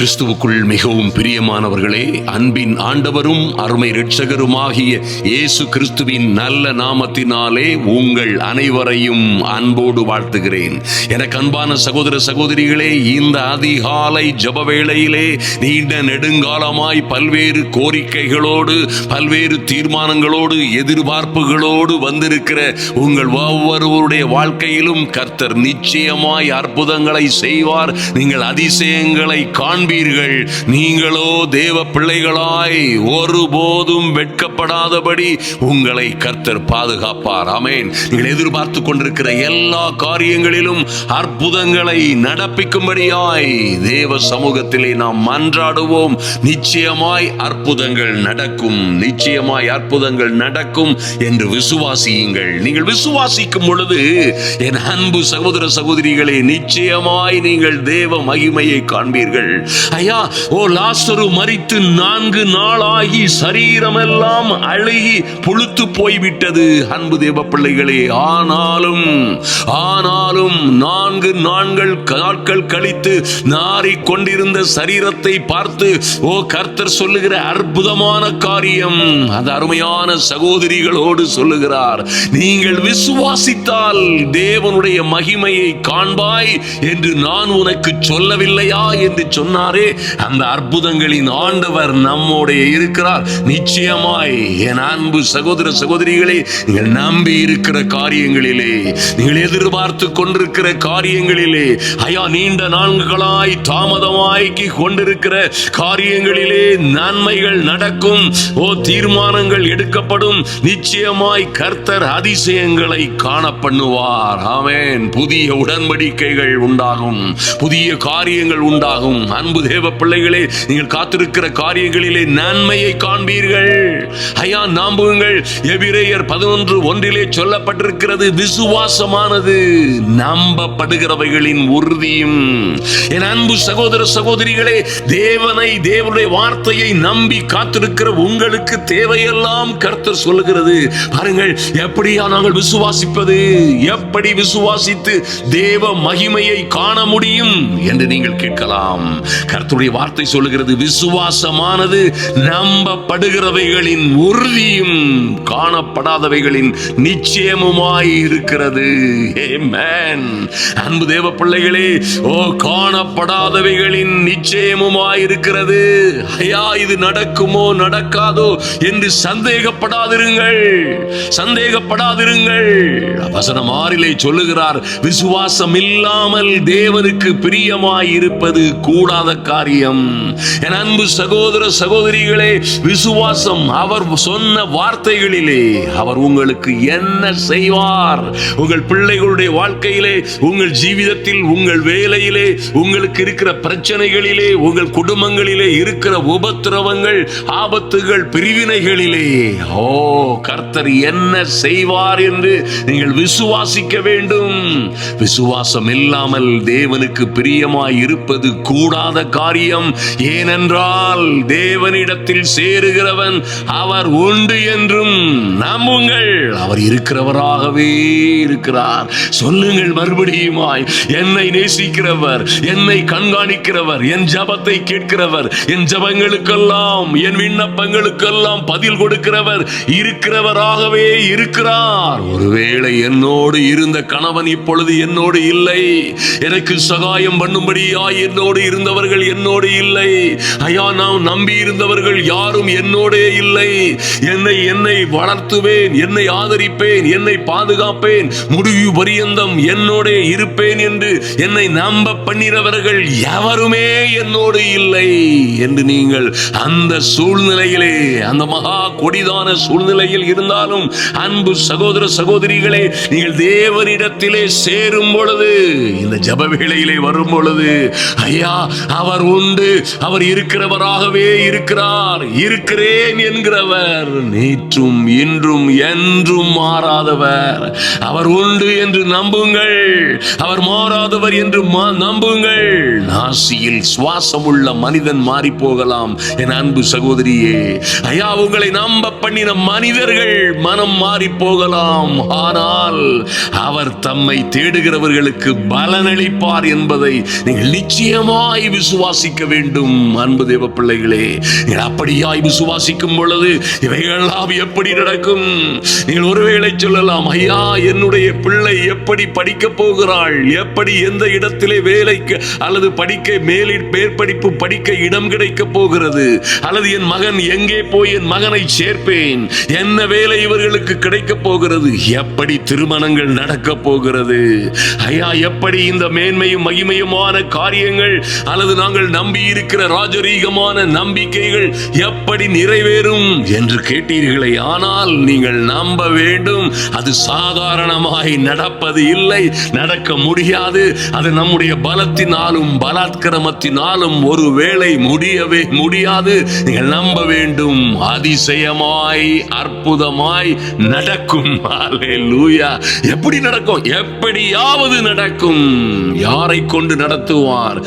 கிறிஸ்துவுக்குள் மிகவும் பிரியமானவர்களே, அன்பின் ஆண்டவரும் அருமை இரட்சகருமாகிய இயேசு கிறிஸ்துவின் நல்ல நாமத்தினாலே உங்கள் அனைவரையும் அன்போடு வாழ்த்துகிறேன். எனக்கு அன்பான சகோதர சகோதரிகளே, இந்த அதிகாலை ஜெப வேளையிலே நீண்ட நெடுங்காலமாய் பல்வேறு கோரிக்கைகளோடு, பல்வேறு தீர்மானங்களோடு, எதிர்பார்ப்புகளோடு வந்திருக்கிற உங்கள் ஒவ்வொருவருடைய வாழ்க்கையிலும் கர்த்தர் நிச்சயமாய் அற்புதங்களை செய்வார். நீங்கள் அதிசயங்களை காண்பீர்கள். நீங்களோ தேவ பிள்ளைகளாய் ஒருபோதும் வெட்கப்படாதபடி உங்களை கர்த்தர் பாதுகாப்பார். ஆமென். நீங்கள் எதிர்பார்த்து கொண்டிருக்கிற எல்லா காரியங்களிலும் அற்புதங்களை நடப்பிக்கும்படியாய் தேவ சமூகத்திலே நாம் மன்றாடுவோம். நிச்சயமாய் அற்புதங்கள் நடக்கும், நிச்சயமாய் அற்புதங்கள் நடக்கும் என்று விசுவாசியுங்கள். நீங்கள் விசுவாசிக்கும் பொழுது என் அன்பு சகோதர சகோதரிகளே, நிச்சயமாய் நீங்கள் தேவ மகிமையை காண்பீர்கள். ஐயா, லாசரு மரித்து 4 நாளாகி சரீரமெல்லாம் அழுகி புழுத்து போய்விட்டது. அன்பு தேவ பிள்ளைகளே, ஆனாலும் 4 நாட்கள் கழித்து நாறிக் கொண்டிருந்த சரீரத்தை பார்த்து கர்த்தர் சொல்லுகிற அற்புதமான காரியம், அந்த அருமையான சகோதரிகளோடு சொல்லுகிறார், நீங்கள் விசுவாசித்தால் தேவனுடைய மகிமையை காண்பாய் என்று நான் உனக்கு சொல்லவில்லையா என்று சொன்னாரே. அந்த அற்புதங்களின் ஆண்டவர் நம்மோடு இருக்கிறார். நிச்சயமாய் என் அன்பு சகோதர சகோதரிகளே, நீங்கள் நம்பி இருக்கிற காரியங்களிலே, நீங்கள் எதிர்பார்த்து கொண்டிருக்கிற காரியங்களிலே, ஐயா, நீண்ட நாட்களாய் தாமதமாக்கி கொண்டிருக்கிற காரியங்களிலே நன்மைகள் நடக்கும். தீர்மானங்கள் எடுக்கப்படும். நிச்சயமாய் கர்த்தர் அதிசயங்களை காண பண்ணுவார். ஆமென். புதிய உடன்படிக்கைகள் உண்டாகும், புதிய காரியங்கள் உண்டாகும். அன்பு தேவ பிள்ளைகளே, நீங்கள் காத்திருக்கிற காரியங்களிலே நன்மையை காண்பீர்கள். ஐயா, நம்புங்கள். எபிரேயர் 11:1 சொல்லப்பட்டிருக்கிறது, விசுவாசமானது நம்பப்படுகிறவைகளின் உறுதியும். என் அன்பு சகோதர சகோதரிகளே, தேவனுடைய வார்த்தையை நம்பி காத்திருக்கிற உங்களுக்கு தேவையெல்லாம் கர்த்தர் சொல்லுகிறது. பாருங்கள், எப்படியா நாங்கள் விசுவாசிப்பது, எப்படி விசுவாசித்து தேவ மகிமையை காண முடியும் என்று நீங்கள் கேட்கலாம். கர்த்தருடைய வார்த்தை சொல்லுகிறது, விசுவாசமானது நம்பப்படுகிறவைகளின் உறுதியும் காணப்படாதவைகளின் நிச்சயமுமாய் இருக்கிறது. ஆமென். அன்பு தேவ பிள்ளைகளே, காணப்படாதவைகளின் நிச்சயமுமாய் இருக்கிறது. ஐயா, இது நடக்குமோ நடக்காதோ என்று சந்தேகப்படாதிருங்கள். வசனம் 6 சொல்லுகிறார், விசுவாசம் இல்லாமல் தேவனுக்கு பிரியமாய் இருப்பது கூடாத காரியம். என் அன்பு சகோதர சகோதரிகளே, விசுவாசம் அவர் சொன்ன வார்த்தைகளிலே அவர் உங்களுக்கு என்ன செய்வார், உங்கள் பிள்ளைகளுடைய வாழ்க்கையிலே, உங்கள் ஜீவிதத்தில், உங்கள் வேலையிலே, உங்களுக்கு இருக்கிற பிரச்சனைகளிலே, உங்கள் குடும்பங்களிலே இருக்கிற உபத்திரவங்கள், ஆபத்துகள், பிரிவினைகளிலே கர்த்தர் என்ன செய்வார் என்று நீங்கள் விசுவாசிக்க வேண்டும். விசுவாசம் இல்லாமல் தேவனுக்கு பிரியமாய் இருப்பது கூடாத காரியம். ஏனென்றால் தேவனிடத்தில் சேருகிறவன் அவர் உண்டு என்றும் நம்புங்கள். அவர் இருக்கிறவராகவே இருக்கிறார். சொல்லுங்கள் மறுபடியுமாய், என்னை நேசிக்கிறவர், என்னை கண்காணிக்கிறவர், என் ஜபத்தை கேட்கிறவர், என் ஜபங்களுக்கெல்லாம், என் விண்ணப்பங்களுக்கெல்லாம் பதில் கொடுக்கிறவர் இருக்கிறவராகவே இருக்கிறார். ஒருவேளை என்னோடு இருந்த கணவன் இப்பொழுது என்னோடு இல்லை, எனக்கு சகாயம் பண்ணும்படியாய் என்னோடு இருந்தவர்கள் என்னோடு இல்லை. ஐயா, நான் நம்பி இருந்தவர்கள் யாரும் என்னோடே இல்லை. என்னை வளர்த்துவேன், என்னை ஆதரிப்பேன், என்னை பாதுகாப்பேன், முடிவு பரியந்தம் என்னோடே இருப்பேன் என்று என்னை நம்ப பண்ணினவர்கள் எவருமே என்னோடு இல்லை என்று நீங்கள் அந்த சூழ்நிலையிலே, அந்த மகா கொடிதான சூழ்நிலையில் இருந்தாலும், அன்பு சகோதர சகோதரிகளே, நீங்கள் தேவனிடத்திலே சேரும் பொழுது, இந்த ஜெப வேளையிலே வரும் பொழுது, ஐயா, அவர் உண்டு, அவர் இருக்கிறவராகவே இருக்கிறார். இருக்கிறேன் என்கிறவர், நேற்றும் இன்றும் என்றும் மாறாதவர். அவர் உண்டு என்று நம்புங்கள், அவர் மாறாதவர் என்று நம்புங்கள். நாசியில் சுவாசம் உள்ள மனிதன் மாறி போகலாம். என் அன்பு சகோதரியே, ஐயா, உங்களை நம்ப பண்ணின மனிதர்கள் மனம் மாறி போகலாம். ஆனால் அவர் தம்மை தேடுகிறவர்களுக்கு பலனளிப்பார் என்பதை நீங்கள் நிச்சயமாய் விசுவாசிக்க வேண்டும். அன்பு தேவ பிள்ளைகளே, அப்படியாய் விசுவாசிக்கும் பொழுது இவைகளெல்லாம் எப்படி நடக்கும்? நீங்கள் ஒருவேளை சொல்லலாம், ஐயா என்னுடைய பிள்ளை எப்படி படிக்க போகிறாள், எப்படி எந்த இடத்திலே வேலைக்கு அல்லது படிக்க மேற்படிப்பு படிக்க இடம் கிடைக்க போகிறது, அல்லது என் மகன் எங்கே போய் என் மகனை சேர்ப்பேன், என்ன வேலை இவர்களுக்கு கிடைக்க போகிறது, எப்படி திருமணங்கள் நடக்க போகிறது, ஐயா எப்படி இந்த மேன்மையும் மகிமையுமான காரியங்கள் அல்லது நாங்கள் நம்பி இருக்கிற ராஜரீகமான நம்பிக்கைகள் எப்படி நிறைவேறும் என்று கேட்டீர்களே. ஆனால் நீங்கள் நம்ப வேண்டும், அது சாதாரணமாய் நடப்பது இல்லை, நடக்க முடியாது. அது நம்முடைய பலத்தினாலும் பலாத்கிரமத்தினாலும் ஒரு வேளை முடியவே முடியாது. நீங்கள் நம்ப வேண்டும், அதிசயமாய் அற்புதமாய் நடக்கும். ஹல்லேலூயா. எப்படி நடக்கும்? எப்படியாவது நடக்கும். யாரை கொண்டு நடத்துவார்?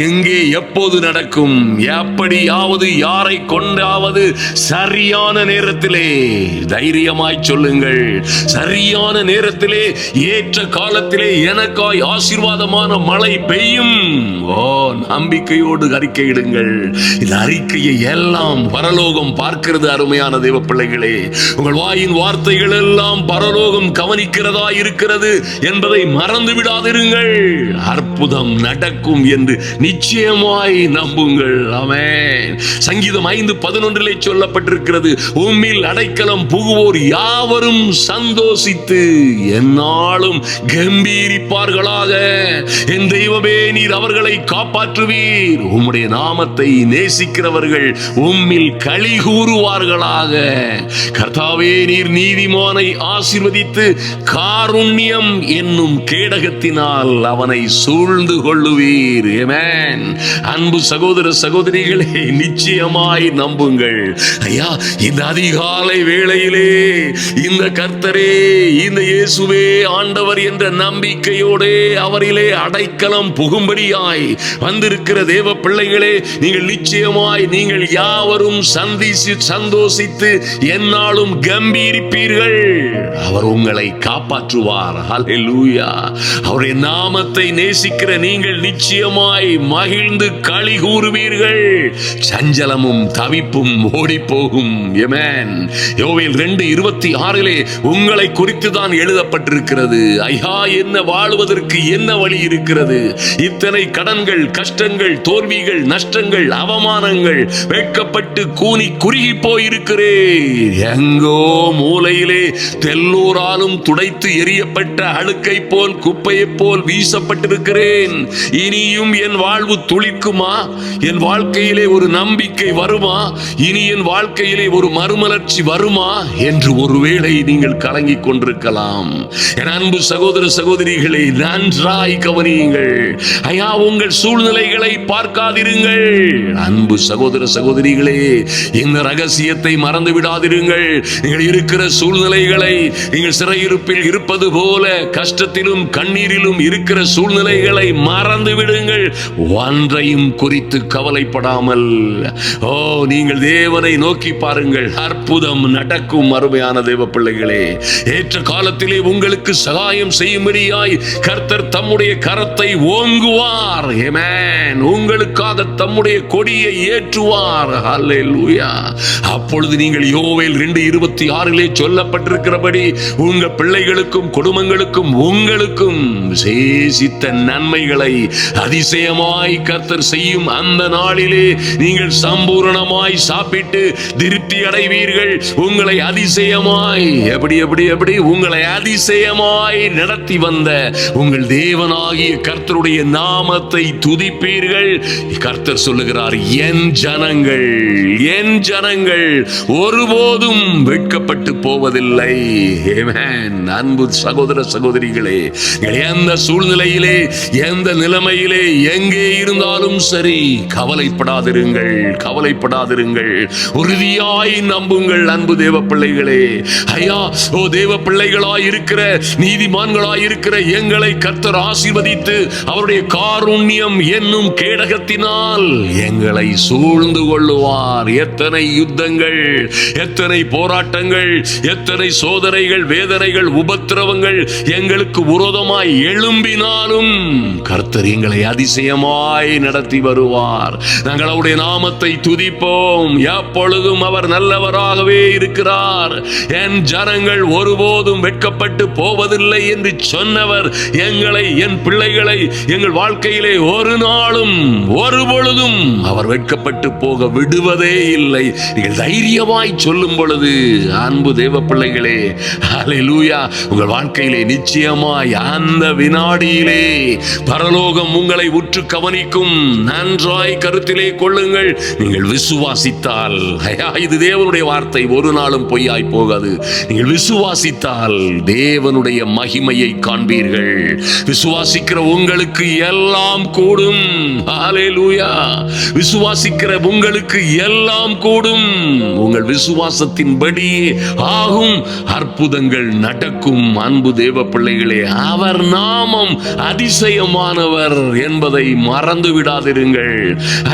எங்கே எப்போது நடக்கும்? எப்படியாவது யாரை கொண்டாவது சரியான நேரத்திலே, தைரியமாய் சொல்லுங்கள், சரியான நேரத்திலே ஏற்ற காலத்திலே எனக்காய் ஆசீர்வாதமான மழை பெய்யும். ஓ, நம்பிக்கையோடு அறிக்கையிடுங்கள். இந்த அறிக்கையை எல்லாம் பரலோகம் பார்க்கிறது. அருமையான தேவ பிள்ளைகளே, உங்கள் வாயின் வார்த்தைகள் எல்லாம் பரலோகம் கவனிக்கிறதா இருக்கிறது என்பதை மறந்து விடாதிருங்கள். அற்புதம் நடக்கும் என்று நிச்சயமாய் நம்புங்கள். ஆமென். சங்கீதம் 5:11 சொல்லப்பட்டிருக்கிறது, உம்மில் அடைக்கலம் புகுவோர் யாவரும் சந்தோஷித்து எந்நாளும் கம்பீரிப்பார்களாக. என் தெய்வமே, நீர் அவர்களை காப்பாற்றுவீர். உம்முடைய நாமத்தை நேசிக்கிறவர்கள் உம்மில் களி கூறுவார்களாக. கர்த்தாவே, நீர் நீதிமானை ஆசீர்வதித்து காருண்யம் என்னும் கேடகத்தினால் அவனை சூழ்ந்து கொள்ளுவீர். ஆமென். அன்பு சகோதர சகோதரிகளே, நிச்சயமாய் நம்புங்கள். ஐயா, இந்த அதிகாலை வேளையிலே இந்த கர்த்தரே, இந்த இயேசுவே ஆண்டவர் என்ற நம்பிக்கையோடே அவரிலே அடைக்கலம் புகும்படியாய் வந்திருக்கிற தேவ பிள்ளைகளே, நீங்கள் நிச்சயமாய் நீங்கள் யாவரும் சந்தோஷித்து எந்நாளும் கம்பீரிப்பீர்கள். அவர் உங்களை காப்பாற்றுவார். ஹல்லேலூயா. அவருடைய நாமத்தை நேசிக்கிற நீங்கள் நிச்சயமாய் மகிழ்ந்து களி கூறுவீர்கள். சஞ்சலமும் தவிப்பும் ஓடி போகும். ஆமென். யோவேல் 2:26 உங்களை குறித்து தான் எழுதப்பட்டிருக்கிறது. ஐயா, என்ன வாழ்வதற்கு என்ன வழி இருக்கிறது? இத்தனை கடன்கள், கஷ்டங்கள், தோல்விகள், நஷ்டங்கள், அவமானங்கள், வெட்கப்பட்டு கூனி குறுகி போயிருக்கிறேன். எங்கோ மூலையிலே எல்லோராலும் துடைத்து எரியப்பட்ட அழுக்கை போல், குப்பையை போல் வீசப்பட்டிருக்கிறேன். இனியும் என் வாழ்வு துளிக்குமா? என் வாழ்க்கையிலே ஒரு நம்பிக்கை வருமா? இனி என் வாழ்க்கையிலே ஒரு மறுமலர்ச்சி வருமா என்று ஒருவேளை நீங்கள் கலங்கிக் கொண்டிருக்கலாம். என் அன்பு சகோதர சகோதரிகளை நன்றாய் கவனியுங்கள். ஐயா, உங்கள் சூழ்நிலைகளை பார்க்காதிருங்கள். அன்பு சகோதர சகோதரிகளே, இந்த ரகசியத்தை மறந்து விடாதிருங்கள். நீங்கள் இருக்கிற சூழ்நிலைகளை, நீங்கள் சிறையிருப்பில் இருப்பது போல கஷ்டத்திலும் கண்ணீரிலும் இருக்கிற சூழ்நிலைகளை மறந்து விடுங்கள். ஒன்றையும் குறித்து கவலைப்படாமல், ஓ, நீங்கள் தேவனை நோக்கி பாருங்கள். அற்புதம் நடக்கும். அருமையான தேவ பிள்ளைகளே, ஏற்ற காலத்திலே உங்களுக்கு சகாயம் செய்யும்படியாய் கர்த்தர் தம்முடைய கரத்தை ஓங்குவார். ஆமென். உங்களுக்காக தம்முடைய கொடியை ஏற்றுவார். ஹல்லேலூயா. அப்பொழுது நீங்கள் யோவேல் 2:26 சொல்லப்பட்டிருக்கிறபடி உங்கள் பிள்ளைகளுக்கும் குடும்பங்களுக்கும் உங்களுக்கும் விசேஷித்த நன்மைகளை அதிசயமாய் கர்த்தர் செய்யும் அந்த நாளிலே நீங்கள் சம்பூரணமாய் சாப்பிட்டு திருப்தி அடைவீர்கள். உங்களை அதிசயமாய் எப்படி உங்களை அதிசயமாய் நடத்தி வந்த உங்கள் தேவனாகிய கர்த்தருடைய நாமத்தை துதிப்பீர்கள். கர்த்தர் சொல்லுகிறார், என் ஜனங்கள் ஒருபோதும் வெட்கப்பட்டு போவதில்லை. ஆமென். அன்பு சகோதர சகோதரிகளே, எந்த சூழ்நிலையிலே, எந்த நிலைமையிலே, எங்கே இருந்தாலும் சரி, கவலைப்படாதிருங்கள். உறுதியாய் நம்புங்கள். அன்பு தேவ பிள்ளைகளே, ஐயா, ஓ தேவ பிள்ளைகளாய் இருக்கிற, நீதிமான்களாய் இருக்கிற எங்களை கர்த்தர் ஆசீர்வதித்து அவருடைய காருண்யம் என்னும் கேடகத்தினால் எங்களை சூழ்ந்து கொள்ளுவார். எத்தனை யுத்தங்கள், எத்தனை போராட்டங்கள், எத்தனை சோதனைகள், வேதனைகள், உபத்திரவங்கள் எங்களுக்கு விரோதமாய் எழும்பினாலும் கர்த்தர் எங்களை அதிசயமாய் வழியாய் நடத்தி வருவார். நாங்கள் அவருடைய நாமத்தை துதிப்போம். எப்பொழுதும் அவர் நல்லவராகவே இருக்கிறார். என் ஜனங்கள் ஒருபோதும் வெட்கப்பட்டு போவதில்லை என்று சொன்னவர் எங்களை, என் பிள்ளைகளை எங்கள் வாழ்க்கையிலே ஒரு நாளும் ஒரு பொழுதும் அவர் வெட்கப்பட்டு போக விடுவதே இல்லை. நீங்கள் தைரியமாய் சொல்லும் பொழுது அன்பு தேவ பிள்ளைகளே, ஹல்லேலூயா, உங்கள் வாழ்க்கையிலே நிச்சயமாய் அந்த வினாடியிலே பரலோகம் உங்களை உற்று கவனிக்கும். நன்றாய் கருத்திலே கொள்ளுங்கள். நீங்கள் விசுவாசித்தால், இது தேவனுடைய வார்த்தை, ஒரு நாளும் பொய்யாய் போகாது. நீங்கள் விசுவாசித்தால் தேவனுடைய மகிமையை காண்பீர்கள். விசுவாசிக்கிற உங்களுக்கு எல்லாம் கூடும். ஹல்லேலூயா. விசுவாசிக்கிற உங்களுக்கு எல்லாம் கூடும். உங்கள் விசுவாசத்தின்படி ஆகும், அற்புதங்கள் நடக்கும். அன்பு தேவ பிள்ளைகளே, அவர் நாமம் அதிசயமானவர் என்பதை மறந்து விடாதிருங்கள்.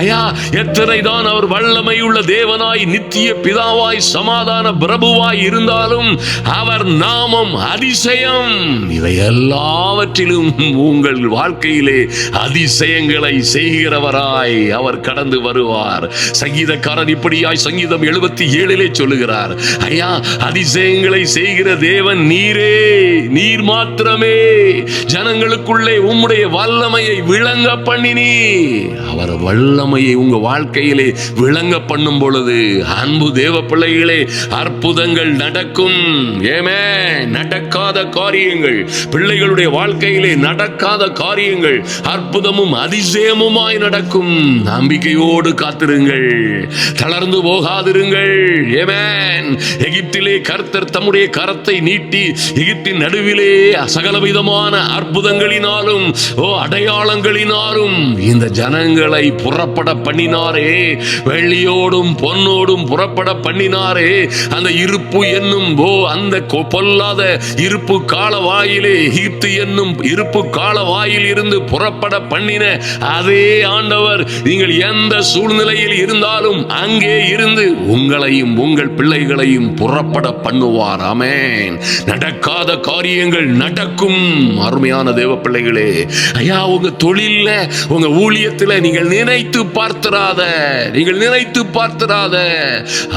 ஐயா, எத்தனை தான் அவர் வல்லமை உள்ள தேவனாய், நித்திய பிதாவாய், சமாதான பிரபுவாய் இருந்தாலும் அவர் நாமம் அதிசயம். இவை எல்லாவற்றிலும் உங்கள் வாழ்க்கையிலே அதிசயங்களை செய்கிறவராய் அவர் கடந்து வருவார். சங்கீதக்காரன் இப்படியாய் சங்கீதம் 77 சொல்லுகிறார், ஐயா, அதிசயங்களை செய்கிற தேவன் நீரே, நீர் மாத்திரமே. ஜனங்களுக்குள்ளே உம்முடைய வல்லமையை விளங்க பண்ணினீ. அவர் வல்லமையை உங்க வாழ்க்கையிலே விளங்க பண்ணும் பொழுது அன்பு தேவ பிள்ளைகளே, அற்புதங்கள் நடக்கும். ஏமே, நடக்காத காரியங்கள், பிள்ளைகளுடைய வாழ்க்கையிலே நடக்காத காரியங்கள் அற்புதமும் அதிசயமுமாய் நடக்கும். நம்பிக்கையோடு காத்திருங்கள், தளர்ந்து போகாதிருங்கள். ஏமேன். எகிப்திலே கர்த்தர் தம்முடைய கரத்தை நீட்டி எகிப்தின் நடுவிலே சகலவிதமான அற்புதங்களினாலும் அடையாளங்களினாலும் இந்த ஜனங்களை புறப்பட பண்ணினாரே. வெள்ளியோடும் பொன்னோடும் புறப்பட பண்ணினாரே. அந்த இருப்பு என்னும் அந்த பொல்லாத இருப்பு கால வாயிலே, எகிப்து என்னும் இருப்பு கால வாயில் இருந்து புறப்பட பண்ணின அதே ஆண்டவர் நீங்கள் எந்த சூழ்நிலையில் இருந்தாலும் அங்கே இருந்து உங்களையும் உங்கள் பிள்ளைகளையும் புறப்பட பண்ணுவார். ஆமென். நடக்காத காரியங்கள் நடக்கும். அருமையான தேவ பிள்ளைகளே, ஐயா, உங்க தொழில்ல, உங்க ஊழியத்தில் நீங்கள் நினைத்து பார்த்திராத, நீங்கள் நினைத்து பார்த்திராத,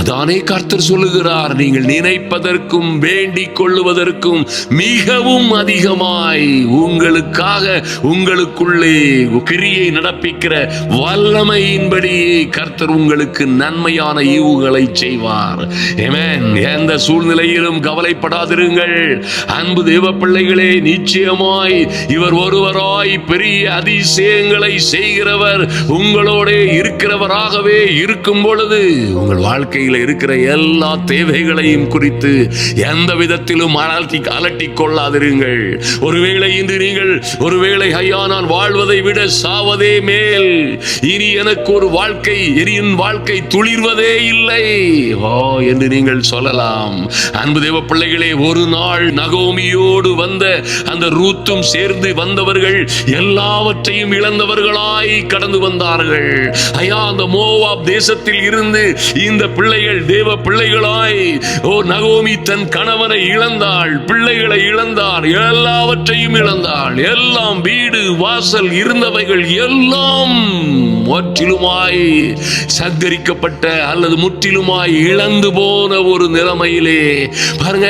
அதானே கர்த்தர் சொல்லுகிறார், நீங்கள் நினைப்பதற்கும் வேண்டிக் கொள்ளுவதற்கும் மிகவும் அதிகமாய் உங்களுக்காக உங்களுக்குள்ளே கிரியை நடப்பிக்கிற வல்லமையின்படி கர்த்தர் உங்களுக்கு நன்மையான ஈவுகளை செய்வார். ஆமென். எந்த சூழ்நிலையிலும் கவலைப்படாதிருங்கள். அன்பு தேவ பிள்ளைகளே, நிச்சயமாய் இவர் ஒருவராய் பெரிய அதிசயங்களை செய்கிறவர் உங்களோட இருக்கிறவராகவே இருக்கும் பொழுது உங்கள் வாழ்க்கையில் இருக்கிற எல்லா தேவைகளையும் குறித்து எந்த விதத்திலும் அலட்டிக் கொள்ளாதிருங்கள். ஒருவேளை இன்று நீங்கள் ஐயா, நான் வாழ்வதை விட சாவதே மேல், இனி எனக்கு ஒரு வாழ்க்கை, எரியின் வாழ்க்கை துளிர்வதே இல்லை என்று நீங்கள் சொல்லலாம். அன்பு தேவ பிள்ளைகளே, ஒரு நாள் நகோமியோடு வந்த அந்த ரூத்தும் சேர்ந்து வந்தவர்கள் எல்லாவற்றையும் இழந்தவர்களாய் கடந்து வந்தார்கள். ஐயா, அந்த மோவாப் தேசத்தில் இருந்து இந்த பிள்ளைகள் தேவ பிள்ளைகளாய், நகோமி தன் கணவனை இழந்தாள், பிள்ளைகளை இழந்தார், எல்லாவற்றையும் இழந்தாள். எல்லாம் வீடு வாசல் இருந்தவைகள் எல்லாம் முற்றிலுமாய் சங்கரிக்கப்பட்ட அல்லது முற்றிலுமாய் இழந்து போன ஒரு நிலைமையிலே பாருங்க,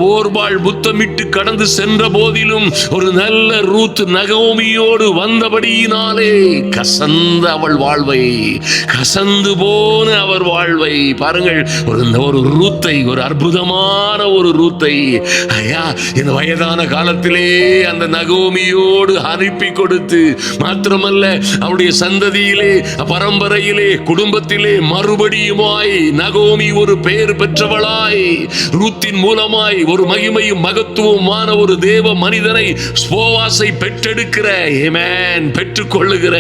ஓர்பாள் முத்தமிட்டு கடந்து சென்ற போதிலும் ஒரு நல்ல ரூத் நகோமியோடு வந்தபடியினாலே கசந்த அவள் வாழ்வை, கசந்து போன அவர் வாழ்வை பாருங்கள். ஒரு ரூத்தை, ஒரு அற்புதமான ஒரு ரூத்தை ஐயா இந்த வயதான காலத்திலே அந்த நகோமியோடு அனுப்பி கொடுத்து, மாத்திரமல்ல அவருடைய சந்ததியிலே, பரம்பரையிலே, குடும்பத்திலே மறுபடியுமாய் நகோமி ஒரு பெயர் பெற்றவளாய், ரூத்தின் மூலமாய் ஒரு மகிமையும் மகத்துவமான ஒரு தேவ மனிதனை, போவாசை பெற்றெடுக்கிற, ஆமென், பெற்றுக்கொள்ளுகிற,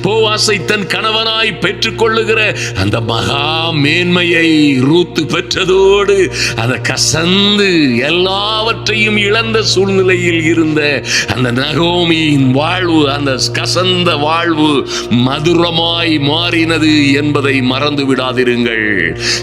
போவாசை தன் கணவனாய் பெற்றுக்கொள்ளுகிற அந்த மகா மேன்மையை ரூத்து பெற்றதோடு அந்த கசந்து எல்லாவற்றையும் இழந்த சூழ்நிலையில் இருந்த அந்த நகோமியின் வாழ்வு, அந்த கசந்த வாழ்வு மதுரமாய் மாறினது என்பதை மறந்து விடாதிருங்கள்.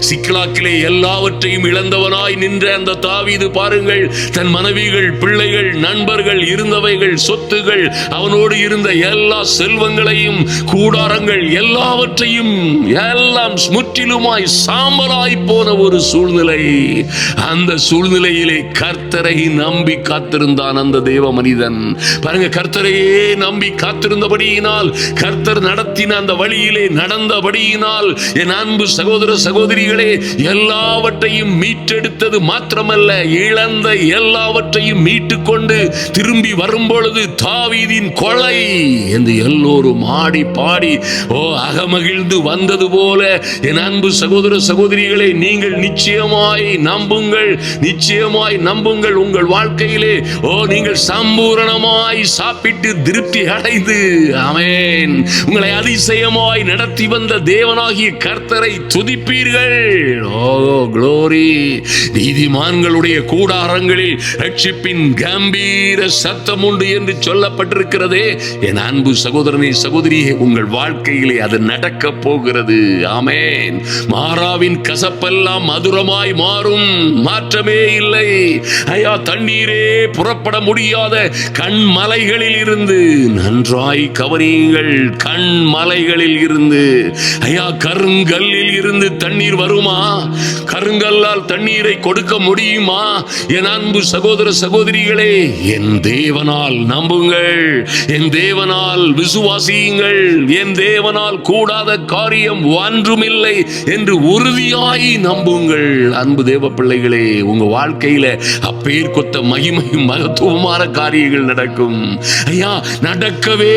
சிக்லாக்கிலே எல்லாவற்றையும் இழந்தவனாய் நின்ற அந்த தாவீது பாருங்கள், தன் மனைவிகள், பிள்ளைகள், நண்பர்கள், இருந்தவைகள், சொத்துகள், அவனோடு இருந்த எல்லா எல்லா செல்வங்களையும், கூடாரங்கள் எல்லாவற்றையும் எல்லாம் முற்றிலுமாய் சாம்பலாய் போன ஒரு சூழ்நிலை. அந்த சூழ்நிலையிலே கர்த்தரை நம்பி காத்திருந்தான் அந்த தேவ மனிதன். பாருங்க, கர்த்தரையே நம்பி காத்திருந்தபடியினால், கர்த்தர் நடத்தின அந்த வழியிலே நடந்தபடியினால், என் அன்பு சகோதர சகோதரிகளே, எல்லாவற்றையும் மீட்டெடுத்தது மாத்திரமல்ல, இழந்த எல்லாவற்றையும் மீட்டுக் கொண்டு திரும்பி வரும்பொழுது தாவீதின் கொலை என்று எல்லோரும் ஆடி பாடி அகமகிழ்ந்து வந்தது போல, என் அன்பு சகோதர சகோதரிகளே, நீங்கள் நிச்சயமாய் நம்புங்கள், நிச்சயமாய் நம்புங்கள். உங்கள் வாழ்க்கையிலே நீங்கள் சம்பூரணமாய் சாப்பிட்டு திருப்தி அடைந்து, ஆமென், உங்களை அதிசயமாய் நடத்தி வந்த தேவனாகிய கர்த்தரை துதிப்பீர்கள். ஓ க்ளோரி! நீதிமான்களுடைய கூடாரங்களில் ரட்சிப்பின் கம்பீர சத்தம் உண்டு என்று சொல்லப்பட்டிருக்கிறதே. என் அன்பு சகோதரனே, சகோதரியே, உங்கள் வாழ்க்கையிலே அது நடக்க போகிறது. ஆமென். மாறாவின் கசப்பெல்லாம் மதுரமாய் மாறும், மாற்றமே இல்லை. ஐயா, தண்ணீரே புறப்பட முடியாத கண்மலைகளில் இருந்து, நன்றாய் கவனியுங்கள், கண்மலைகளில் இருந்து, ஐயா, கருங்கல்லில் இருந்து தண்ணீர் வருமா? கருங்கல்லால் தண்ணீரை கொடுக்க முடியுமா? என் அன்பு சகோதர சகோதரிகளே, என் தேவனால் நம்புங்கள், என் தேவனால் விசுவாசியுங்கள், என் தேவனால் கூடாத காரியம் ஒன்றுமில்லை என்று உறுதியாய் நம்புங்கள். அன்பு தேவ பிள்ளைகளே, உங்க வாழ்க்கையில அப்பேர் கொத்த மகிமையும் மகத்துவமான காரியங்கள் நடக்கும். ஐயா, நடக்கவே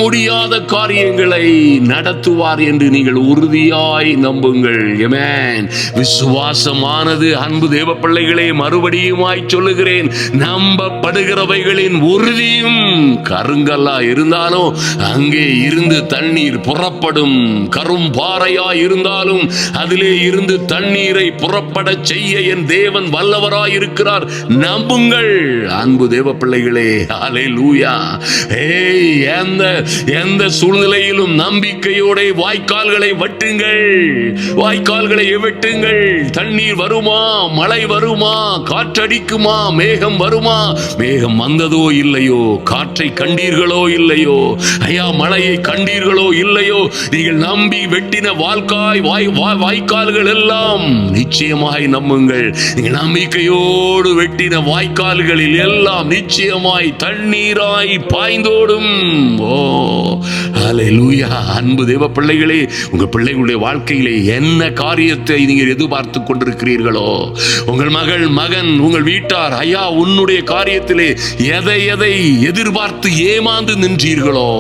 முடியாத காரியங்களை நடத்துவார் என்று நீங்கள் உறுதியாய் நம்புங்கள். ஆமென். விசுவாசமானது, அன்பு தேவ பிள்ளைகளே, மறுபடியுமாய் சொல்லுகிறேன், நம்பப்படுகிறவைகளின் உறுதியும். கருங்கல்லா இருந்தாலும் அங்கே இருந்து தண்ணீர் புறப்படும், கரும்பாறையா இருந்தாலும் அதிலே இருந்து தண்ணீரை புறப்பட செய்ய என் தேவன் வல்லவராய் இருக்கிறார். நம்புங்கள் அன்பு தேவ பிள்ளைகளே. ஹல்லேலூயா. எந்த சூழ்நிலையிலும் நம்பிக்கையோட வாய்க்கால்களை வெட்டுங்கள், வாய்க்கால்களை வெட்டுங்கள். தண்ணீர் வருமா? மழை வருமா? காற்றடிக்குமா? மேகம் வருமா? மேகம் வந்ததோ இல்லையோ, காற்றை கண்டீர்களோ இல்லையோ, ஐயா, மழையை கண்டீர்களோ இல்லையோ, நீங்கள் நம்பி வெட்டின வாய்க்கால்கள் எல்லாம் நிச்சயமாய் நம்புங்கள், நீங்கள் நம்பிக்கையோடு வெட்டின வாய்க்கால்களில் எல்லாம் நிச்சயமாய் தண்ணீராய் பாய்ந்தோடும். ஓ ஹல்லேலூயா. அன்பு தேவ பிள்ளைகளே, உங்க பிள்ளைகளுடைய வாழ்க்கையிலே என்ன காரியத்தை நீங்கள் எதிர்பார்த்து கொண்டிருக்கிறீர்களோ, உங்கள் மகள், மகன், உங்கள் வீட்டார், ஐயா, உன்னுடைய காரியத்திலே எதை எதிர்பார்த்து ஏமாந்து நின்றீர்களோ,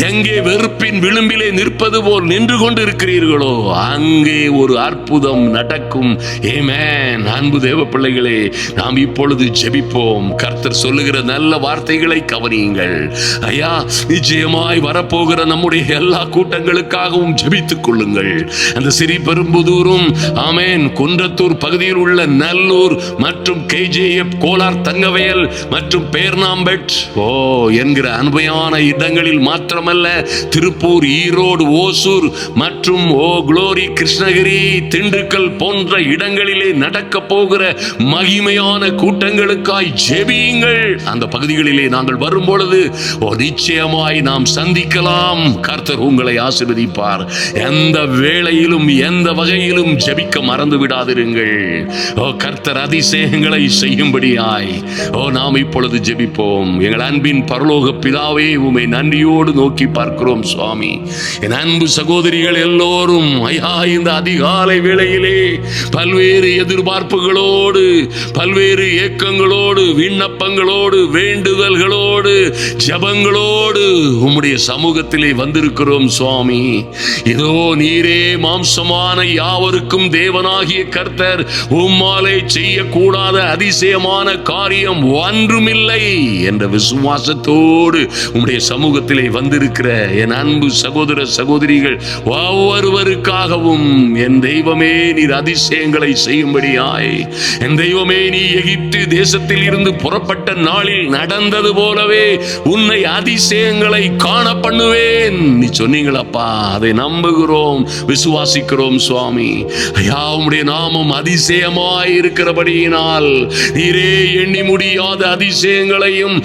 எங்கே வெறுப்பின் விளிம்பிலே நிற்பது போல் நின்று கொண்டு இருக்கிறீர்களோ, அங்கே ஒரு அற்புதம் நடக்கும். ஆமென். அன்பு தேவ பிள்ளைகளே, நாம் இப்பொழுது ஜெபிப்போம். கர்த்தர் சொல்லுகிற நல்ல வார்த்தைகளை கவனியுங்கள். ஐயா, நிச்சயமாய் வரப்போகிற நம்முடைய எல்லா கூட்டங்களுக்காகவும் ஜெபித்துக் கொள்ளுங்கள். அந்த ஸ்ரீபெரும்புதூரும், ஆமென், குன்றத்தூர் பகுதியில் உள்ள நல்லூர் மற்றும் KJF கோலார் தங்கவயல் மற்றும் பேர்னாம்பெட் என்கிற அன்பையான இடங்களில் மாத்திரமல்ல, திருப்பூர், ஈரோடு, ஓசூர் மற்றும் க்ளோரி, கிருஷ்ணகிரி, திண்டுக்கல் போன்ற இடங்களிலே நடக்க போகிற மகிமையான கூட்டங்களுக்காய் ஜெபியுங்கள். அந்த பகுதிகளிலே நாங்கள் வரும் பொழுது நிச்சயமாய் நாம் சந்திக்கலாம். கர்த்தர் உங்களை ஆசீர்வதிப்பார். எந்த வேளையிலும் எந்த வகையிலும் ஜெபிக்க மறந்து விடாதிருங்கள். கர்த்தர் அதிசயங்களை செய்யும்படியாய் நாம் இப்பொழுது ஜெபிப்போம். எங்கள் அன்பின் பரலோக பிதாவே, உம்மை நன்றியோடு நோக்கி பார்க்கிறோம் சுவாமி. என் அன்பு சகோதரிகள் எல்லோரும் ஐயா, இந்த அதிகாலை வேளையிலே பல்வேறு எதிர்பார்ப்புகளோடு, பல்வேறு ஏக்கங்களோடு, விண்ணப்பங்களோடு, வேண்டுதல்களோடு, ஜெபங்களோடு உம்முடைய சமூகத்திலே வந்திருக்கிறோம் சுவாமி. இதோ நீரே மாம்சமான யாவருக்கும் தேவனாகிய கர்த்தர், உம்மாலே செய்யக்கூடாத அதிசயமான காரியம் ஒன்றுமில்லை என்ற விசுவாசத்தோடு உம்முடைய சமூகத்திலே வந்திருக்கிற என் அன்பு சகோதர சகோதரிகள் ஒவ்வொருவருக்காகவும், என் தெய்வமே, நீர் அதிசயங்களை செய்யும்படியாய், என் தெய்வமே, நீ எகிப்து தேசத்தில் இருந்து புறப்பட்ட நாளில் நடந்தது போலவே உன்னை அதிசயங்களை காண பண்ணுவேன் நீ சொன்னீங்களப்பா. அதை நம்புகிறோம், விசுவாசிக்கிறோம் சுவாமி. ஐயா, உம்முடைய நாமம் அதிசயமாய் இருக்கிறபடியினால் நீரே எண்ணி முடியாத அதிசயங்களையும்,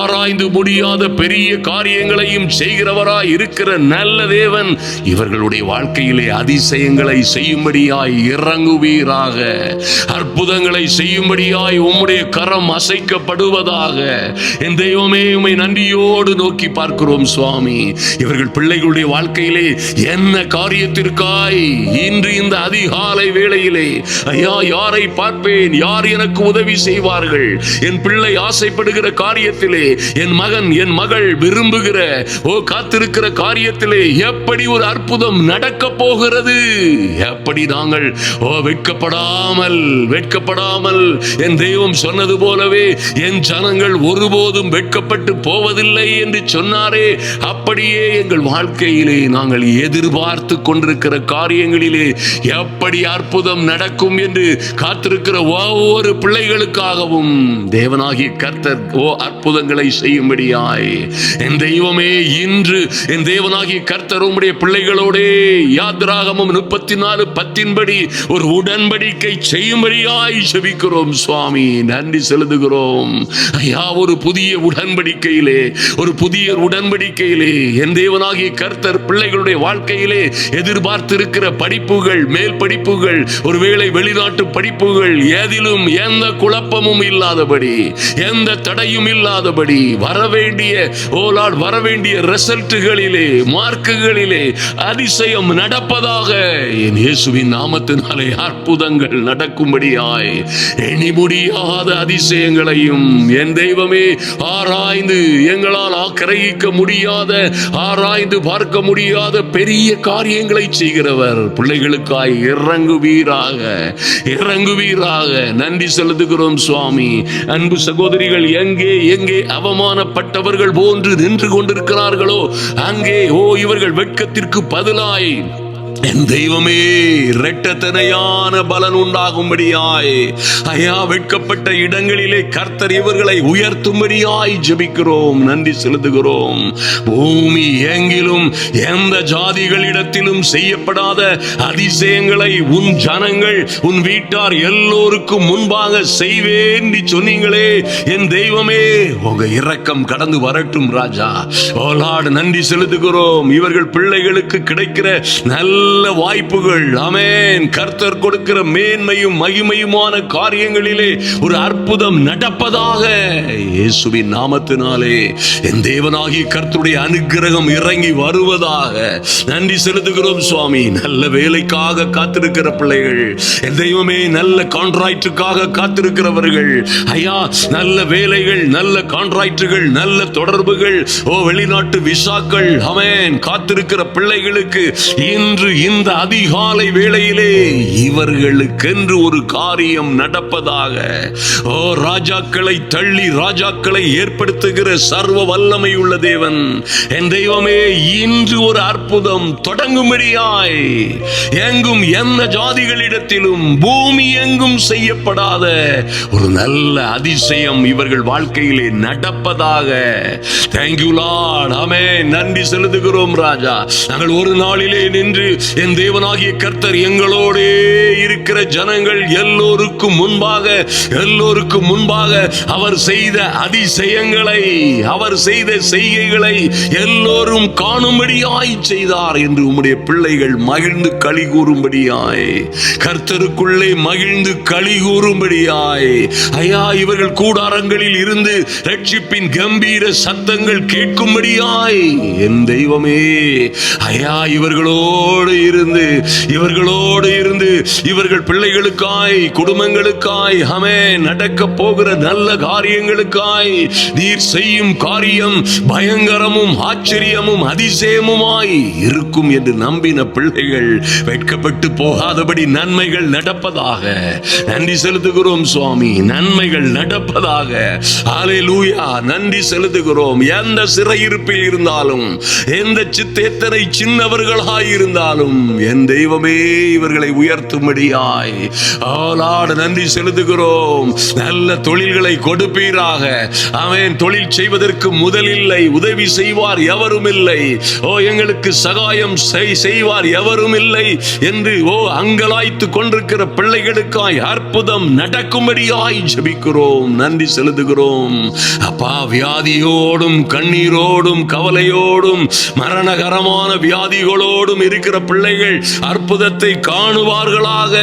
ஆராய்ந்து முடியாத பெரிய பெரிய காரியங்களையும் செய்கிறவராய் இருக்கிற நல்ல தேவன் இவர்களுடைய வாழ்க்கையிலே அதிசயங்களை செய்யும்படியாய் இறங்குவீராக. அற்புதங்களை செய்யும்படியாய் உம்முடைய கரம் அசைக்கப்படுவதாக. என் தெய்வமே, உம்மை நன்றியோடு நோக்கி பார்க்கிறோம் சுவாமி. இவர்கள் பிள்ளைகளுடைய வாழ்க்கையிலே என்ன காரியத்திற்காய் இன்று இந்த அதிகாலை வேளையிலே ஐயா யாரை பார்ப்பேன், யார் எனக்கு உதவி செய்வார்கள், என் பிள்ளை ஆசைப்படுகிற காரியத்திலே, என் மகன் என் மகள் விரும்புகிற காத்திருக்கிற காரியத்திலே எப்படி ஒரு அற்புதம் நடக்க போகிறது, எப்படி நாங்கள் வெட்கப்படாமல் என் தெய்வம் சொன்னது போலவே என் ஜனங்கள் ஒருபோதும் வெட்கப்பட்டு போவதில்லை என்று சொன்னாரே, அப்படியே எங்கள் வாழ்க்கையிலே நாங்கள் எதிர்பார்த்து கொண்டிருக்கிற காரியங்களிலே எப்படி அற்புதம் நடக்கும் என்று காத்திருக்கிற ஒவ்வொரு பிள்ளைகளுக்காகவும் தேவனாகிய கர்த்தர் அற்புதங்களை செய்யும்படியாய் என் தெய்வமே, இன்று என் தேவனாகிய கர்த்தர் உம்முடைய பிள்ளைகளோடே யாத்திராகமம் 34:10 ஒரு உடன்படிக்கை செய்யும்படியாய் ஜெபிக்கிறோம் சுவாமி. நன்றி செலுத்துகிறோம் ஐயா. ஒரு புதிய உடன்படிக்கையிலே என் தேவனாகிய கர்த்தர் பிள்ளைகளுடைய வாழ்க்கையிலே எதிர்பார்த்திருக்கிற படிப்புகள், மேல் படிப்புகள், ஒருவேளை வெளிநாட்டு படிப்புகள், எதிலும் எந்த குழப்பமும் இல்லாதபடி, எந்த தடையும் இல்லாதபடி வரவேண்டிய ரிசல்ட்டுகளிலே, மார்க்குகளிலே அதிசயம் நடப்பதாக என் இயேசுவின் நாமத்தினாலே அற்புதங்கள் நடக்கும்படியாய் எண்ணி முடியாத அதிசயங்களையும் என் தெய்வமே ஆராய்ந்து எங்களால் கிரகிக்க முடியாத, ஆராய்ந்து பார்க்க முடியாத பெரிய காரியங்களை செய்கிறவர் பிள்ளைகளுக்காய் இறங்குவீராக. நன்றி செலுத்துகிறோம் சுவாமி. அன்பு சகோதரிகள் எங்கே அவமானப்பட்டவர்கள் போன்று நின்று கொண்டிருக்கிறார்களோ அங்கே இவர்கள் வெட்கத்திற்கு பதிலாய் என் தெய்வமே இரட்டத்தனையான பலன் உண்டாகும்படியாய் ஐயா வெட்கப்பட்ட இடங்களிலே கர்த்தர் இவர்களை உயர்த்தும்படியாய் ஜெபிக்கிறோம். நன்றி செலுத்துகிறோம். பூமி எங்கிலும் எந்த ஜாதிகளிடத்திலும் செய்யப்படாத அதிசயங்களை உன் ஜனங்கள், உன் வீட்டார் எல்லோருக்கும் முன்பாக செய்வேன் சொன்னீங்களே என் தெய்வமே, உங்க இரக்கம் கடந்து வரட்டும் ராஜா. ஓ லார்ட், நன்றி செலுத்துகிறோம். இவர்கள் பிள்ளைகளுக்கு கிடைக்கிற நல்ல வாய்ப்புகள், ஆமென், கர்த்தர் கொடுக்கிற மேன்மையும் மகிமையுமான காரியங்களிலே ஒரு அற்புதம் நடப்பதாக இயேசுவின் நாமத்தினாலே என் தேவனாகிய கர்த்தருடைய அனுக்கிரகம் இறங்கி வருவதாக. நன்றி செலுத்துகிறோம் சுவாமி. நல்ல வேலைக்காக காத்திருக்கிற பிள்ளைகள், என் தெய்வமே, நல்ல கான்ட்ராக்டுக்காக காத்திருக்கிறவர்கள் ஐயா, நல்ல வேலைகள், நல்ல கான்ட்ராக்டுகள், நல்ல தொடர்புகள், வெளிநாட்டு விசாக்கள், ஆமென், காத்திருக்கிற பிள்ளைகளுக்கு இன்று இந்த அதிகாலை வேளையிலே இவர்களுக்கென்று ஒரு காரியம் நடப்பதாக. ராஜாக்களை தள்ளி ராஜாக்களை ஏற்படுத்துகிற சர்வ வல்லமை உள்ள தேவன் என் தெய்வமே, இன்று ஒரு அற்புதம் தொடங்கும்படியாய் எங்கும் எந்த ஜாதிகளிடத்திலும் பூமி எங்கும் செய்யப்படாத ஒரு நல்ல அதிசயம் இவர்கள் வாழ்க்கையிலே நடப்பதாக. Thank you lord. ஆமென். நன்றி செலுத்துகிறோம் ராஜா. நாங்கள் ஒரு நாளிலே நின்று என் தேவனாகிய கர்த்தர் எங்களோடே இருக்கிற ஜனங்கள் எல்லோருக்கும் முன்பாக அவர் செய்த அதிசயங்களை, அவர் செய்த செய்கைகளை எல்லோரும் காணும்படியாய் செய்தார் என்று உம்முடைய பிள்ளைகள் மகிழ்ந்து களி கூறும்படியாய், கர்த்தருக்குள்ளே மகிழ்ந்து களி கூறும்படியாய் ஐயா, இவர்கள் கூடாரங்களில் இருந்து ரட்சிப்பின் கம்பீர சத்தங்கள் கேட்கும்படியாய் என் தெய்வமே ஐயா, இவர்களோடு இருந்து இவர்கள் பிள்ளைகளுக்காய், குடும்பங்களுக்காய், நடக்க போகிற நல்ல காரியங்களுக்காய் நீர் செய்யும் காரியம் பயங்கரமும் ஆச்சரியமும் அதிசயமுமாய் இருக்கும் என்று நம்பின பிள்ளைகள் வெட்கப்பட்டு போகாதபடி நன்மைகள் நடப்பதாக. நன்றி செலுத்துகிறோம் சுவாமி. நன்மைகள் நடப்பதாக. ஹல்லேலூயா. நன்றி செலுத்துகிறோம். எந்த சிறையிருப்பில் இருந்தாலும், எந்த எத்தனை சின்னவர்களாய் இருந்தாலும் தாழ்த்துகிறோம். என் தெய்வமே இவர்களை உயர்த்தும்படியாய் ஆளாட நன்றி செலுத்துகிறோம். நல்ல தொழில்களை கொடுப்பீராக. ஆமென். தொழில் செய்வதற்கு முதலில்லை, உதவி செய்வார் எவரும் இல்லை. எங்களுக்கு சகாயம் செய்வார் எவரும் இல்லை என்று அங்கலாய்த்து கொண்டிருக்கிற பிள்ளைகளுக்காய் அற்புதம் நடக்கும்படியாய் ஜெபிக்கிறோம். நன்றி செலுத்துகிறோம். அப்பா, வியாதியோடும் கண்ணீரோடும் கவலையோடும் மரணகரமான வியாதிகளோடும் இருக்கிற பிள்ளைகள் அற்புதத்தை காணுவார்களாக.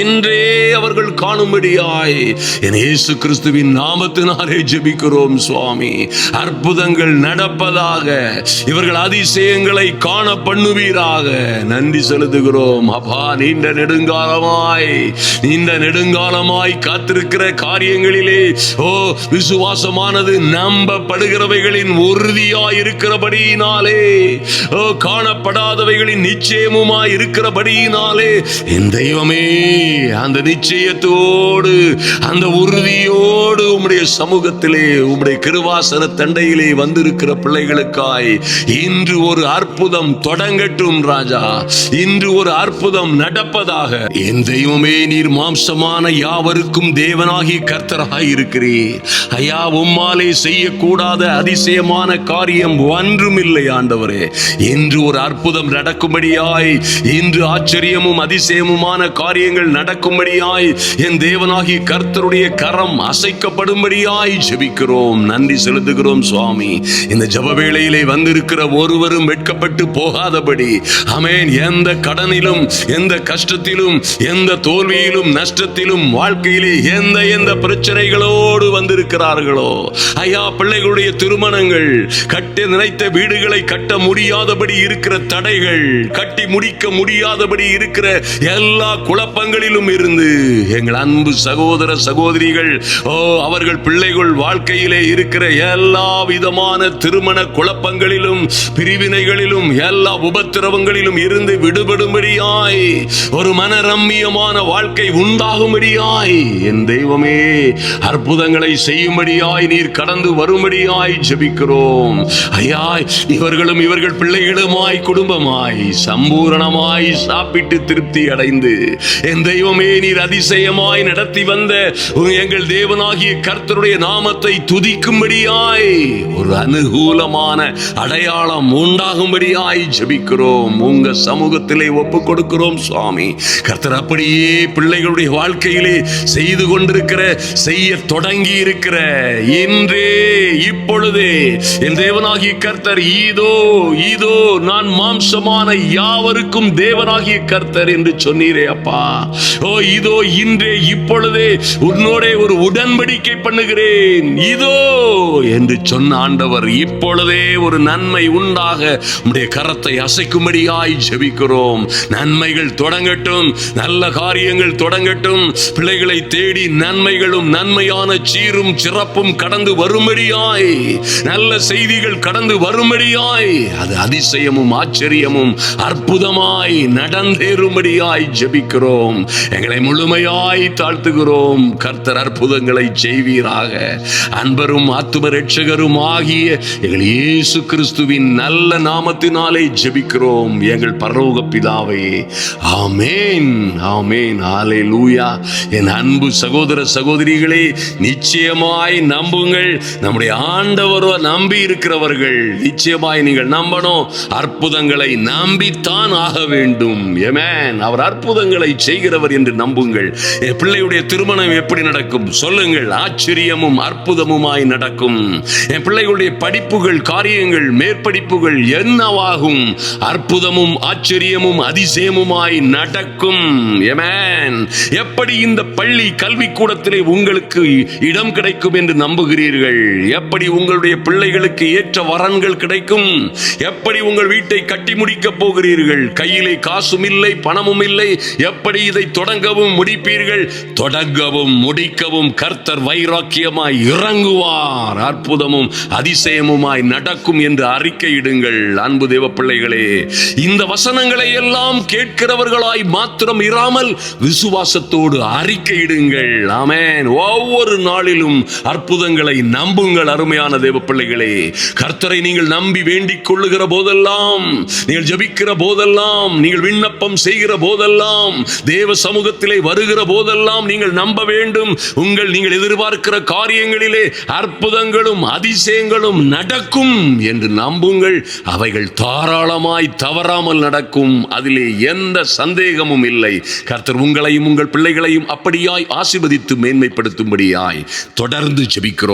இன்றே அவர்கள் காணும்படியாய் என் இயேசு கிறிஸ்துவின் நாமத்தினாலே ஜெபிக்கிறோம் சுவாமி. அற்புதங்கள் நடப்பதாக, இவர்கள் அதிசயங்களை காண பண்ணுவீராக. நன்றி செலுத்துகிறோம். அப்பா, நீண்ட நெடுங்காலமாய் காத்திருக்கிற காரியங்களிலே விசுவாசமானது நம்பப்படுகிறவைகளின் உறுதியாய் இருக்கிறபடியினாலே, காணப்படாதவைகளின் நிச்சயமுமாய் இருக்கிறபடியினாலே, என் தெய்வமே அந்த நிச்சயத்தோடு அந்த உறுதியோடு உம்முடைய சமூகத்திலே உம்முடைய கிருபாசன தண்டையிலே வந்திருக்கிற பிள்ளைகளுக்காய் இன்று ஒரு அற்புதம் தொடங்கட்டும் ராஜா. இன்று ஒரு அற்புதம் நடப்பதாக. என் தெய்வமே, நீர் மாம்சமான யாவருக்கும் தேவனாகி கர்த்தராய் இருக்கிறீர் ஐயா. உம்மாலே செய்யக்கூடாத அதிசயமான காரியம் ஒன்றுமில்லை ஆண்டவரே. இன்று ஒரு அற்புதம் நடக்கும்படியாய், இன்று ஆச்சரியமும் அதிசயமுமான காரியங்கள் நடக்கும்படியாய் என் தேவனாகி கர்த்தருடைய கரம் அசைக்கப்படும்படியாய் ஜெபிக்கிறோம். நன்றி செலுத்துகிறோம் சுவாமி. இந்த ஜெப வேளையிலே வந்திருக்கிற ஒருவரும் வெட்கப்பட்டு போகாதபடி, ஆமென், எந்த கடனிலும் எந்த கஷ்டத்திலும் எந்த தோல்வியிலும் நஷ்டத்திலும் வாழ்க்கையிலே எந்த பிரச்சனைகளோடு வந்திருக்கிறார்களோ ஐயா, பிள்ளைகளுடைய திருமணங்கள், கட்ட நினைத்த வீடுகளை கட்ட முடியாதபடி இருக்கிற தடைகள், கட்டி முடிக்க முடியாதபடி இருக்கிற எல்லா குழப்பங்களிலும் இருந்து எங்கள் அன்பு சகோதர சகோதரிகள் அவர்கள் பிள்ளைகள் வாழ்க்கையிலே இருக்கிற எல்லா விதமான திருமண குழப்பங்களிலும் பிரிவினைகளிலும் எல்லா உபத்திரவங்களிலும் இருந்து விடுபடும்படியாய் ஒரு மனரம்மியமான வாழ்க்கை உண்டாகும்படியாய் என் தெய்வமே அற்புதங்களை செய்யும்படியாய் நீர் கடந்து வரும்படியாய் ஜெபிக்கிறோம் ஐயா. இவர்களும் இவர்கள் பிள்ளைகளுமாய் குடும்பமாய் சம்பூரணமாய் சாப்பிட்டு திருப்தி அடைந்து என் தெய்வமே நீர் அதிசயமாய் நடத்தி வந்த எங்கள் தேவனாகிய கர்த்தருடைய நாமத்தை துதிக்கும்படியாய் ஒரு அனுகூலமான அடையாளம் உண்டாகும்படியாய் ஜெபிக்கிறோம். உங்க சமூகத்திலே ஒப்புக் கொடுக்கிறோம் சுவாமி. கர்த்தர் அப்படியே பிள்ளைகளுடைய வாழ்க்கையிலே செய்து கொண்டிருக்கிற, செய்ய தொடங்கி இருக்கிற இன்றே இப்பொழுதே என் தேவனாகிய கர்த்தர் இதோ இதோ நான் மாம்சமான யாவருக்கும் தேவனாகிய கர்த்தர் என்று சொன்னீரே அப்பா. இதோ இன்றே இப்பொழுதே உன்னோட ஒரு உடன்படிக்கை பண்ணுகிறேன் இதோ என்று சொன்ன ஆண்டவர் இப்பொழுதே ஒரு நன்மை உண்டாக உம்முடைய கரத்தை அசைக்கும்படியாய் ஜெபிக்கிறோம். நன்மைகள் தொடங்கட்டும், நல்ல காரியங்கள் தொடங்கட்டும். பிள்ளைகளை தேடி நன்மைகளும் நன்மையான சீரும் சிறப்பும் கடந்து வரும்படியாய், நல்ல செய்திகள் கடந்து வரும்படியாய், அது அதிசயமும் ஆச்சரியமும் அற்புதமாய் நடந்தேறும்படியாய் ஜெபிக்கிறோம். எங்களை முழுமையாய் தாழ்த்துகிறோம். கர்த்தர் அற்புதங்களை செய்வீராக. அன்பரும் ஆத்தும ரட்சகரும் ஆகிய எங்கள் இயேசு கிறிஸ்துவின் நல்ல நாமத்தினாலே ஜெபிக்கிறோம் எங்கள் பரலோக பிதாவே. ஆமென், ஆமென், ஹல்லேலூயா. என் அன்பு சகோதர சகோதரிகளே, நிச்சயமாய் நம்புங்கள். நம்முடைய ஆண்டவரை நம்பி இருக்கிறவர்கள் நிச்சயமாய் நீங்கள் நம்பணும். அற்புதங்களை நம்பித்தான் ஆக வேண்டும். ஆமென். அவர் அற்புதங்களை செய்கிறவர் என்று நம்புங்கள். என் பிள்ளையுடைய திருமணம் எப்படி நடக்கும் சொல்லுங்கள். ஆச்சரியமும் அற்புதமுமாய் நடக்கும். என் பிள்ளைகளுடைய படிப்புகள், காரியங்கள், மேற்படிப்புகள் என்னவாகும்? அற்புதமும் ஆச்சரியமும் அதிசயமுமாய் நடக்கும். ஆமென். எப்படி இந்த பள்ளி கல்விக்கூடத்திலே உங்களுக்கு இடம் கிடைக்கும் என்று நம்புகிறீர்கள்? எப்படி உங்களுடைய பிள்ளைகளுக்கு ஏற்ற வரன்கள் கிடைக்கும்? எப்படி உங்கள் வீட்டை கட்டி முடிக்க போகிறீர்கள்? கையிலே காசும் இல்லை, பணமும் இல்லை. எப்படி இதை தொடங்கவும் முடிப்பீர்கள்? தொடங்கவும் முடிக்கவும் கர்த்தர் வைராக்கியமாய் இறங்குவார். அற்புதமும் அதிசயமுமாய் நடக்கும் என்று அறிக்கையிடுங்கள். அன்பு தேவ பிள்ளைகளே, இந்த வசனங்களை எல்லாம் கேட்கிறவர்களாய் மாத்திரம் இராமல் விசுவாசத்தோடு அறிக்கையிடுங்கள். ஆமென். ஒவ்வொரு நாளிலும் அற்புதங்களை நம்புங்கள். அருமையான தேவ பிள்ளைகளே, கர்த்தரை நீங்கள் நம்பி வேண்டிக் கொள்ளுகிற போதெல்லாம், நீங்கள் ஜெபிக்கிற போதெல்லாம், நீங்கள் விண்ணப்பம் செய்கிற போதெல்லாம், தேவ சமூகத்திலே வருகிற போதெல்லாம் நீங்கள் நம்ப வேண்டும். நீங்கள் எதிர்பார்க்கிற காரியங்களிலே அற்புதங்களும் அதிசயங்களும் நடக்கும் என்று நம்புங்கள். அவைகள் தாராளமாய் தவறாமல் நடக்கும். அதிலே எந்த சந்தேகமும் இல்லை. கர்த்தர் உங்களையும் உங்கள் பிள்ளைகளையும் அப்படியாய் ஆசீர்வதித்து மேன்மைப்படுத்தும்படியாய் தொடர்ந்து ஜெபிக்கிறோம்.